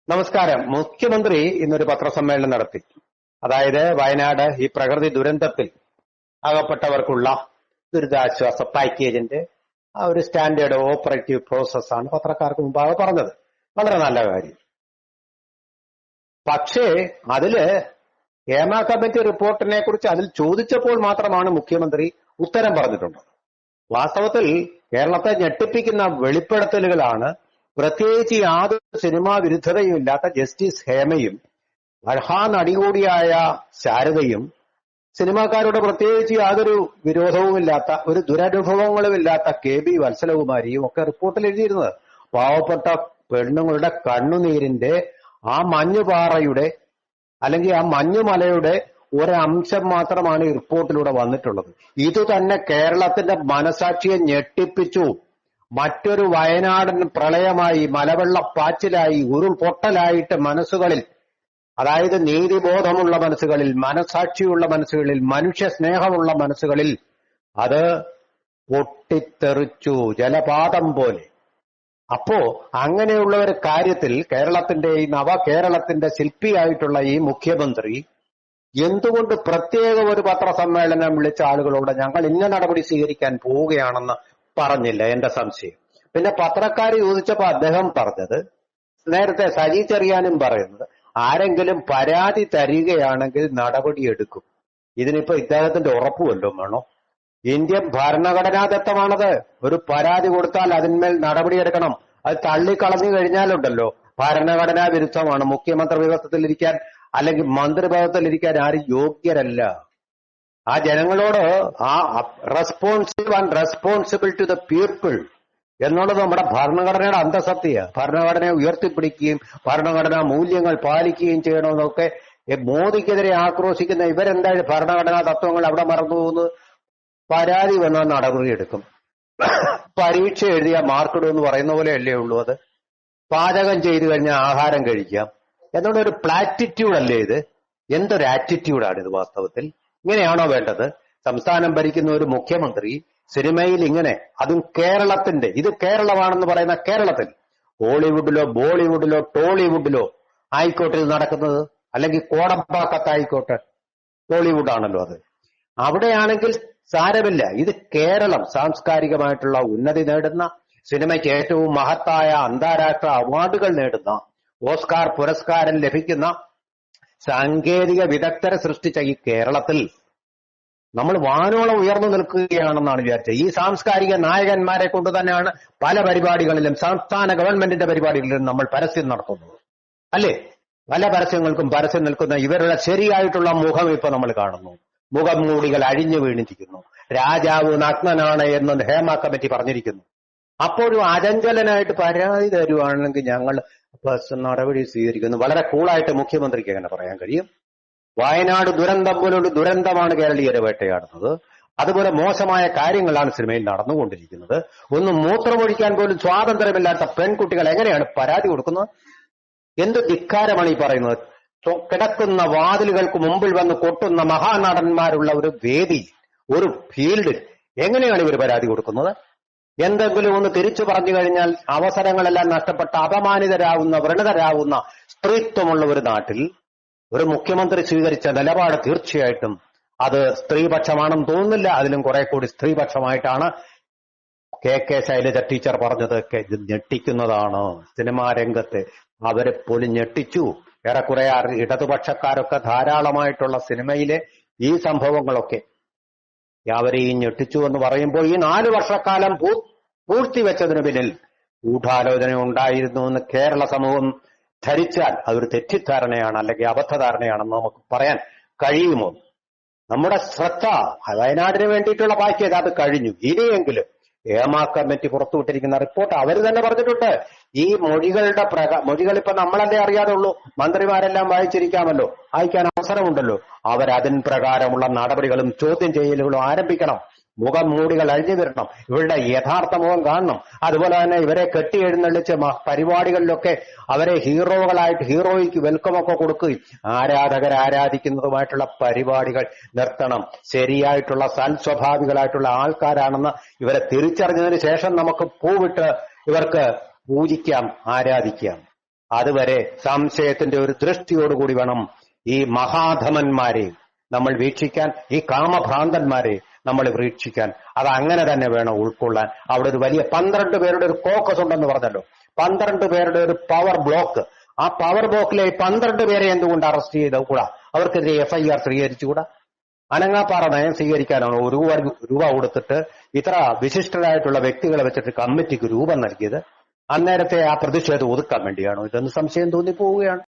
നമസ്കാരം. മുഖ്യമന്ത്രി ഇന്നൊരു പത്രസമ്മേളനം നടത്തി. അതായത് വയനാട് ഈ പ്രകൃതി ദുരന്തത്തിൽ അകപ്പെട്ടവർക്കുള്ള ദുരിതാശ്വാസ പാക്കേജിന്റെ ആ ഒരു സ്റ്റാൻഡേർഡ് ഓപ്പറേറ്റീവ് പ്രോസസ്സാണ് പത്രക്കാർക്ക് മുമ്പാകെ പറഞ്ഞത്. വളരെ നല്ല കാര്യം. പക്ഷേ അതില് ഹേമ കമ്മിറ്റി റിപ്പോർട്ടിനെ കുറിച്ച് അതിൽ ചോദിച്ചപ്പോൾ മാത്രമാണ് മുഖ്യമന്ത്രി ഉത്തരം പറഞ്ഞിട്ടുള്ളത്. വാസ്തവത്തിൽ കേരളത്തെ ഞെട്ടിപ്പിക്കുന്ന വെളിപ്പെടുത്തലുകളാണ്. പ്രത്യേകിച്ച് യാതൊരു സിനിമാ വിരുദ്ധതയും ഇല്ലാത്ത ജസ്റ്റിസ് ഹേമയും മഹാനടി കൂടിയായ ശാരദയും സിനിമാക്കാരുടെ പ്രത്യേകിച്ച് യാതൊരു വിരോധവുമില്ലാത്ത ഒരു ദുരനുഭവങ്ങളുമില്ലാത്ത KB വത്സലകുമാരിയും ഒക്കെ റിപ്പോർട്ടിൽ എഴുതിയിരുന്നത് പാവപ്പെട്ട പെണ്ണുങ്ങളുടെ കണ്ണുനീരിന്റെ ആ മഞ്ഞുപാറയുടെ അല്ലെങ്കിൽ ആ മഞ്ഞുമലയുടെ ഒരംശം മാത്രമാണ് ഈ റിപ്പോർട്ടിലൂടെ വന്നിട്ടുള്ളത്. ഇതുതന്നെ കേരളത്തിന്റെ മനസാക്ഷിയെ ഞെട്ടിപ്പിച്ചു. മറ്റൊരു വയനാടൻ പ്രളയമായി, മലവെള്ളപ്പാച്ചിലായി, ഉരുൾപൊട്ടലായിട്ട് മനസ്സുകളിൽ, അതായത് നീതിബോധമുള്ള മനസ്സുകളിൽ, മനസാക്ഷിയുള്ള മനസ്സുകളിൽ, മനുഷ്യ സ്നേഹമുള്ള മനസ്സുകളിൽ അത് പൊട്ടിത്തെറിച്ചു ജലപാതം പോലെ. അപ്പോ അങ്ങനെയുള്ള ഒരു കാര്യത്തിൽ കേരളത്തിന്റെ ഈ നവകേരളത്തിന്റെ ശില്പിയായിട്ടുള്ള ഈ മുഖ്യമന്ത്രി എന്തുകൊണ്ട് പ്രത്യേക ഒരു പത്രസമ്മേളനം വിളിച്ച ആളുകളോട് ഞങ്ങൾ ഇന്ന നടപടി സ്വീകരിക്കാൻ പോവുകയാണെന്ന് പറഞ്ഞില്ല? എന്റെ സംശയം. പിന്നെ പത്രക്കാർ ചോദിച്ചപ്പോ അദ്ദേഹം പറഞ്ഞത്, നേരത്തെ സജി ചെറിയാനും പറയുന്നത്, ആരെങ്കിലും പരാതി തരികയാണെങ്കിൽ നടപടിയെടുക്കും. ഇതിനിപ്പോ ഇദ്ദേഹത്തിന്റെ ഉറപ്പ് വല്ലതും വേണോ? ഇന്ത്യൻ ഭരണഘടനാദത്തമാണത്. ഒരു പരാതി കൊടുത്താൽ അതിന്മേൽ നടപടിയെടുക്കണം. അത് തള്ളിക്കളഞ്ഞു കഴിഞ്ഞാലുണ്ടല്ലോ ഭരണഘടനാ വിരുദ്ധമാണ്. മുഖ്യമന്ത്രി പദത്തിലിരിക്കാൻ അല്ലെങ്കിൽ മന്ത്രിപദത്തിലിരിക്കാൻ ആരും യോഗ്യരല്ല. ആ ജനങ്ങളോട് ആ responsive and responsible to the people എന്നുള്ളത് നമ്മുടെ ഭരണഘടനയുടെ അന്തസത്തയ. ഭരണഘടനയെ ഉയർത്തിപ്പിടിക്കുകയും ഭരണഘടനാ മൂല്യങ്ങൾ പാലിക്കുകയും ചെയ്യണമെന്നൊക്കെ മോദിക്കെതിരെ ആക്രോശിക്കുന്ന ഇവരെന്തായാലും ഭരണഘടനാ തത്വങ്ങൾ അവിടെ മറന്നു പോകുന്നത്. പരാതി വന്നാൽ നടപടിയെടുക്കും. പരീക്ഷ എഴുതിയ മാർക്കിടുമെന്ന് പറയുന്ന പോലെ അല്ലേ ഉള്ളൂ. അത് പാചകം ചെയ്തു കഴിഞ്ഞാൽ ആഹാരം കഴിക്കാം എന്നുള്ള ഒരു പ്ലാറ്റിറ്റ്യൂഡ് അല്ലേ ഇത്? എന്തൊരു ആറ്റിറ്റ്യൂഡാണ് ഇത് വാസ്തവത്തിൽ? ഇങ്ങനെയാണോ വേണ്ടത്? സംസ്ഥാനം ഭരിക്കുന്ന ഒരു മുഖ്യമന്ത്രി സിനിമയിൽ ഇങ്ങനെ, അതും കേരളത്തിന്റെ, ഇത് കേരളമാണെന്ന് പറയുന്ന കേരളത്തിൽ, ഹോളിവുഡിലോ ബോളിവുഡിലോ ടോളിവുഡിലോ ആയിക്കോട്ടെ ഇത് നടക്കുന്നത്, അല്ലെങ്കിൽ കോടമ്പാക്കത്തായിക്കോട്ടെ, ടോളിവുഡ് ആണല്ലോ അത്, അവിടെയാണെങ്കിൽ സാരമില്ല. ഇത് കേരളം സാംസ്കാരികമായിട്ടുള്ള ഉന്നതി നേടുന്ന, സിനിമയ്ക്ക് ഏറ്റവും മഹത്തായ അന്താരാഷ്ട്ര അവാർഡുകൾ നേടുന്ന, ഓസ്കാർ പുരസ്കാരം ലഭിക്കുന്ന സാങ്കേതിക വിദഗ്ധരെ സൃഷ്ടിച്ച ഈ കേരളത്തിൽ നമ്മൾ വാനോളം ഉയർന്നു നിൽക്കുകയാണെന്നാണ് വിചാരിച്ചത്. ഈ സാംസ്കാരിക നായകന്മാരെ കൊണ്ട് തന്നെയാണ് പല പരിപാടികളിലും, സംസ്ഥാന ഗവൺമെന്റിന്റെ പരിപാടികളിലും നമ്മൾ പരസ്യം നടത്തുന്നത് അല്ലേ? പല പരസ്യങ്ങൾക്കും പരസ്യം നിൽക്കുന്ന ഇവരുടെ ശരിയായിട്ടുള്ള മുഖം ഇപ്പൊ നമ്മൾ കാണുന്നു. മുഖം മൂടികൾ അഴിഞ്ഞു വീണിരിക്കുന്നു. രാജാവ് നഗ്നനാണ് എന്ന് ഹേമ കമ്മിറ്റി പറഞ്ഞിരിക്കുന്നു. അപ്പോഴും അചഞ്ചലനായിട്ട് പരാതി തരുവാണെങ്കിൽ ഞങ്ങൾ നടപടി സ്വീകരിക്കുന്നു. വളരെ കൂളായിട്ട് മുഖ്യമന്ത്രിക്ക് എങ്ങനെ പറയാൻ കഴിയും? വയനാട് ദുരന്തം പോലൊരു ദുരന്തമാണ് കേരളീയരെ വേട്ടയാടുന്നത്. അതുപോലെ മോശമായ കാര്യങ്ങളാണ് സിനിമയിൽ നടന്നുകൊണ്ടിരിക്കുന്നത്. ഒന്നും മൂത്രമൊഴിക്കാൻ പോലും സ്വാതന്ത്ര്യമില്ലാത്ത പെൺകുട്ടികൾ എങ്ങനെയാണ് പരാതി കൊടുക്കുന്നത്? എന്ത് ധിക്കാരമാണ് ഈ പറയുന്നത്? കിടക്കുന്ന വാതിലുകൾക്ക് മുമ്പിൽ വന്ന് കൊട്ടുന്ന മഹാനടന്മാരുള്ള ഒരു വേദി, ഒരു ഫീൽഡിൽ എങ്ങനെയാണ് ഇവർ പരാതി കൊടുക്കുന്നത്? എന്തെങ്കിലും ഒന്ന് തിരിച്ചു പറഞ്ഞു കഴിഞ്ഞാൽ അവസരങ്ങളെല്ലാം നഷ്ടപ്പെട്ട അപമാനിതരാകുന്ന, വ്രണതരാകുന്ന സ്ത്രീത്വമുള്ള ഒരു നാട്ടിൽ ഒരു മുഖ്യമന്ത്രി സ്വീകരിച്ച നിലപാട് തീർച്ചയായിട്ടും അത് സ്ത്രീപക്ഷമാണെന്ന് തോന്നുന്നില്ല. അതിലും കുറെ കൂടി സ്ത്രീപക്ഷമായിട്ടാണ് KK ശൈലജ ടീച്ചർ പറഞ്ഞതൊക്കെ. ഇത് ഞെട്ടിക്കുന്നതാണ്. സിനിമാ രംഗത്ത് അവരെ പോലും ഞെട്ടിച്ചു. ഏറെക്കുറെ ഇടതുപക്ഷക്കാരൊക്കെ ധാരാളമായിട്ടുള്ള സിനിമയിലെ ഈ സംഭവങ്ങളൊക്കെ അവരെയും ഞെട്ടിച്ചു എന്ന് പറയുമ്പോൾ ഈ 4 വർഷക്കാലം പൂഴ്ത്തിവെച്ചതിനു പിന്നിൽ ഗൂഢാലോചന ഉണ്ടായിരുന്നു എന്ന് കേരള സമൂഹം ധരിച്ചാൽ അതൊരു തെറ്റിദ്ധാരണയാണ്, അല്ലെങ്കിൽ അബദ്ധധാരണയാണെന്ന് നമുക്ക് പറയാൻ കഴിയുമോ? നമ്മുടെ ശ്രദ്ധ വയനാടിന് വേണ്ടിയിട്ടുള്ള പാക്കേജ് അത് കഴിഞ്ഞു. ഇനിയെങ്കിലും ഹേമ കമ്മിറ്റി പുറത്തുവിട്ടിരിക്കുന്ന റിപ്പോർട്ട് അവർ തന്നെ പറഞ്ഞിട്ടുണ്ട്. ഈ മൊഴികൾ ഇപ്പൊ നമ്മളല്ലേ അറിയാതുള്ളൂ, മന്ത്രിമാരെല്ലാം വായിച്ചിരിക്കാമല്ലോ, വായിക്കാൻ അവസരമുണ്ടല്ലോ. അവരതിന് പ്രകാരമുള്ള നടപടികളും ചോദ്യം ചെയ്യലുകളും ആരംഭിക്കണം. മുഖം മൂടികൾ അഴിഞ്ഞു വരണം. ഇവരുടെ യഥാർത്ഥ മുഖം കാണണം. അതുപോലെ തന്നെ ഇവരെ കെട്ടിയെഴുന്നള്ളിച്ച് പരിപാടികളിലൊക്കെ അവരെ ഹീറോകളായിട്ട് ഹീറോയ്ക്ക് വെൽക്കമൊക്കെ കൊടുക്കുകയും ആരാധകർ ആരാധിക്കുന്നതുമായിട്ടുള്ള പരിപാടികൾ നിർത്തണം. ശരിയായിട്ടുള്ള സൽസ്വഭാവികളായിട്ടുള്ള ആൾക്കാരാണെന്ന് ഇവരെ തിരിച്ചറിഞ്ഞതിന് ശേഷം നമുക്ക് പൂവിട്ട് ഇവർക്ക് പൂജിക്കാം, ആരാധിക്കാം. അതുവരെ സംശയത്തിന്റെ ഒരു ദൃഷ്ടിയോടുകൂടി വേണം ഈ മഹാധമന്മാരെ നമ്മൾ വീക്ഷിക്കാൻ, ഈ കാമഭ്രാന്തന്മാരെ നമ്മൾ വീക്ഷിക്കാൻ. അത് അങ്ങനെ തന്നെ വേണം ഉൾക്കൊള്ളാൻ. അവിടെ ഒരു വലിയ 12 പേരുടെ ഒരു കോക്കസ് ഉണ്ടെന്ന് പറഞ്ഞല്ലോ, 12 പേരുടെ ഒരു പവർ ബ്ലോക്ക്. ആ പവർ ബ്ലോക്കിലെ 12 പേരെ എന്തുകൊണ്ട് അറസ്റ്റ് ചെയ്തുകൂടാ? അവർക്കെതിരെ FIR സ്വീകരിച്ചുകൂടാ? അനങ്ങാപ്പാറ നയം സ്വീകരിക്കാനാണ് രൂപ കൊടുത്തിട്ട് ഇത്ര വിശിഷ്ടരായിട്ടുള്ള വ്യക്തികളെ വെച്ചിട്ട് കമ്മിറ്റിക്ക് രൂപം നൽകിയത്? അന്നേരത്തെ ആ പ്രതിഷേധം ഒതുക്കാൻ വേണ്ടിയാണോ? ഇതെന്ന് സംശയം തോന്നിപ്പോവുകയാണ്.